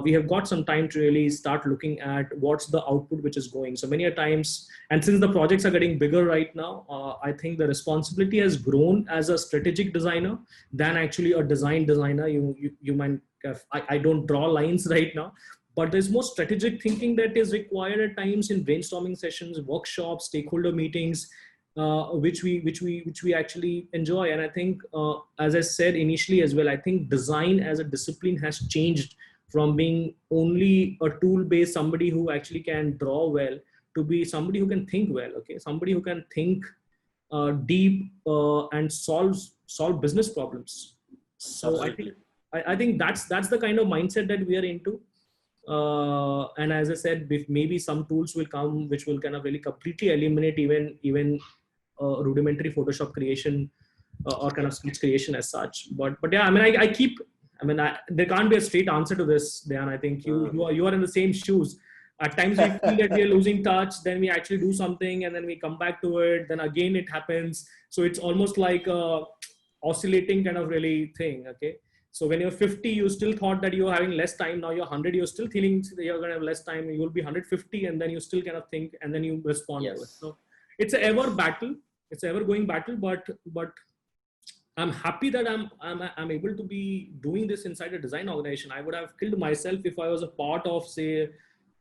we have got some time to really start looking at what's the output which is going. So many a times, and since the projects are getting bigger right now, I think the responsibility has grown as a strategic designer than actually a designer. You might have, I don't draw lines right now, but there's more strategic thinking that is required at times in brainstorming sessions, workshops, stakeholder meetings, which we actually enjoy. And I think, as I said initially as well, I think design as a discipline has changed from being only a tool-based somebody who actually can draw well to be somebody who can think well. Okay, somebody who can think deep and solve business problems. So Absolutely. I think that's the kind of mindset that we are into. And as I said, maybe some tools will come which will kind of really completely eliminate even rudimentary Photoshop creation or kind of sketch creation as such. But yeah, I mean, there can't be a straight answer to this, Dan. I think you are in the same shoes. At times we feel that we are losing touch, then we actually do something, and then we come back to it. Then again it happens. So it's almost like a oscillating kind of really thing. Okay. So when you're 50, you still thought that you were having less time. Now you're 100, you're still feeling you're going to have less time. You'll be 150, and then you still kind of think, and then you respond to it. So it's an ever battle. It's an ever going battle. But I'm happy that I'm able to be doing this inside a design organization. I would have killed myself if I was a part of, say,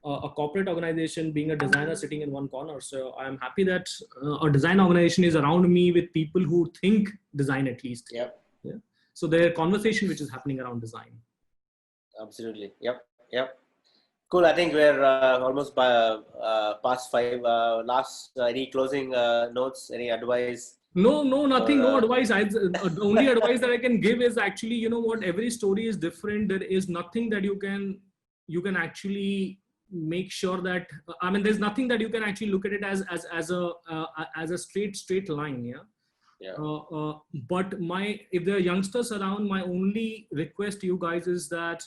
a corporate organization, being a designer sitting in one corner. So I'm happy that a design organization is around me with people who think design at least. Yep. Yeah. So there's a conversation which is happening around design. Absolutely. Yep. Cool. I think we're almost by past 5. Last, any closing notes? Any advice? No, nothing. No advice. The only advice that I can give is actually, you know what? Every story is different. There is nothing that you can actually make sure that. I mean, there's nothing that you can actually look at it as a straight line. Yeah. Yeah. But if there are youngsters around, my only request to you guys is that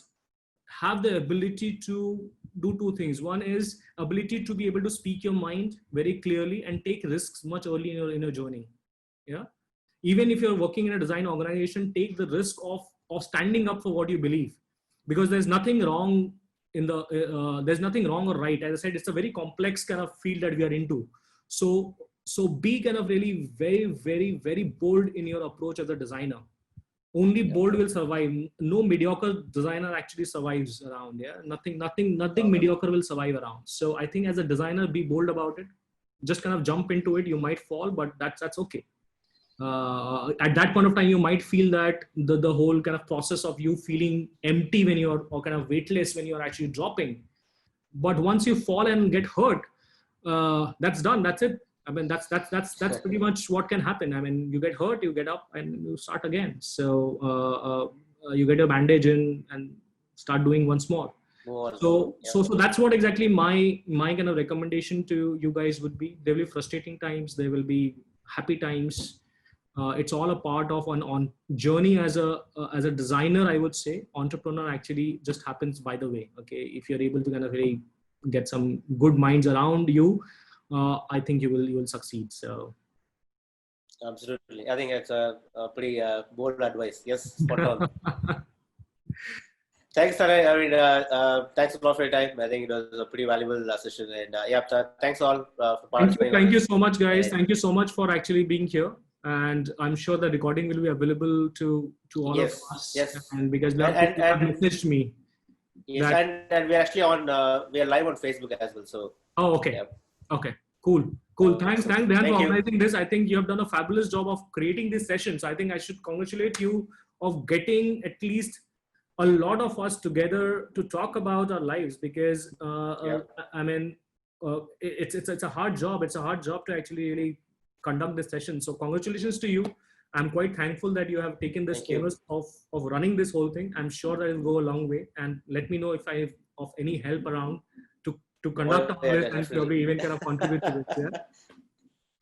have the ability to do two things. One is ability to be able to speak your mind very clearly and take risks much early in your journey. Yeah. Even if you're working in a design organization, take the risk of standing up for what you believe, because there's nothing wrong there's nothing wrong or right. As I said, it's a very complex kind of field that we are into. So be kind of really very, very, very bold in your approach as a designer. Only bold will survive. No mediocre designer actually survives around. Yeah, nothing mediocre will survive around. So I think as a designer, be bold about it. Just kind of jump into it. You might fall, but that's okay. At that point of time, you might feel that the whole kind of process of you feeling empty when you're, or kind of weightless when you're actually dropping. But once you fall and get hurt, that's done. That's it. I mean, that's pretty much what can happen. I mean, you get hurt, you get up, and you start again. So you get your bandage in and start doing once more. So that's what exactly my kind of recommendation to you guys would be. There will be frustrating times. There will be happy times. It's all a part of an on journey as a designer. I would say entrepreneur actually just happens by the way. Okay, if you're able to kind of really get some good minds around you, I think you will succeed. So absolutely, I think it's a pretty bold advice. Yes, spot on. Thanks, Tanay. I mean, thanks a lot for your time. I think it was a pretty valuable session. And thanks all for participating. Thank you so much, guys. Thank you so much for actually being here. And I'm sure the recording will be available to all of us. Yes. And because people have messaged me. Yes, and we're actually on. We are live on Facebook as well. So. Oh, okay. Yeah. Okay. Cool. Thanks, Dan, for organizing this. I think you have done a fabulous job of creating these sessions. I think I should congratulate you of getting at least a lot of us together to talk about our lives, because I mean, it's a hard job. It's a hard job to actually really conduct this session. So congratulations to you. I'm quite thankful that you have taken this onus of running this whole thing. I'm sure that it will go a long way. And let me know if I have of any help around to conduct all this and probably even kind of contribute to this. Yeah.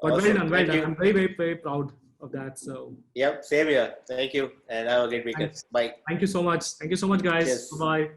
But awesome. well done. I'm very, very, very proud of that. So yep, same here. Thank you, and have a great weekend. Thanks. Bye. Thank you so much. Thank you so much, guys. Bye.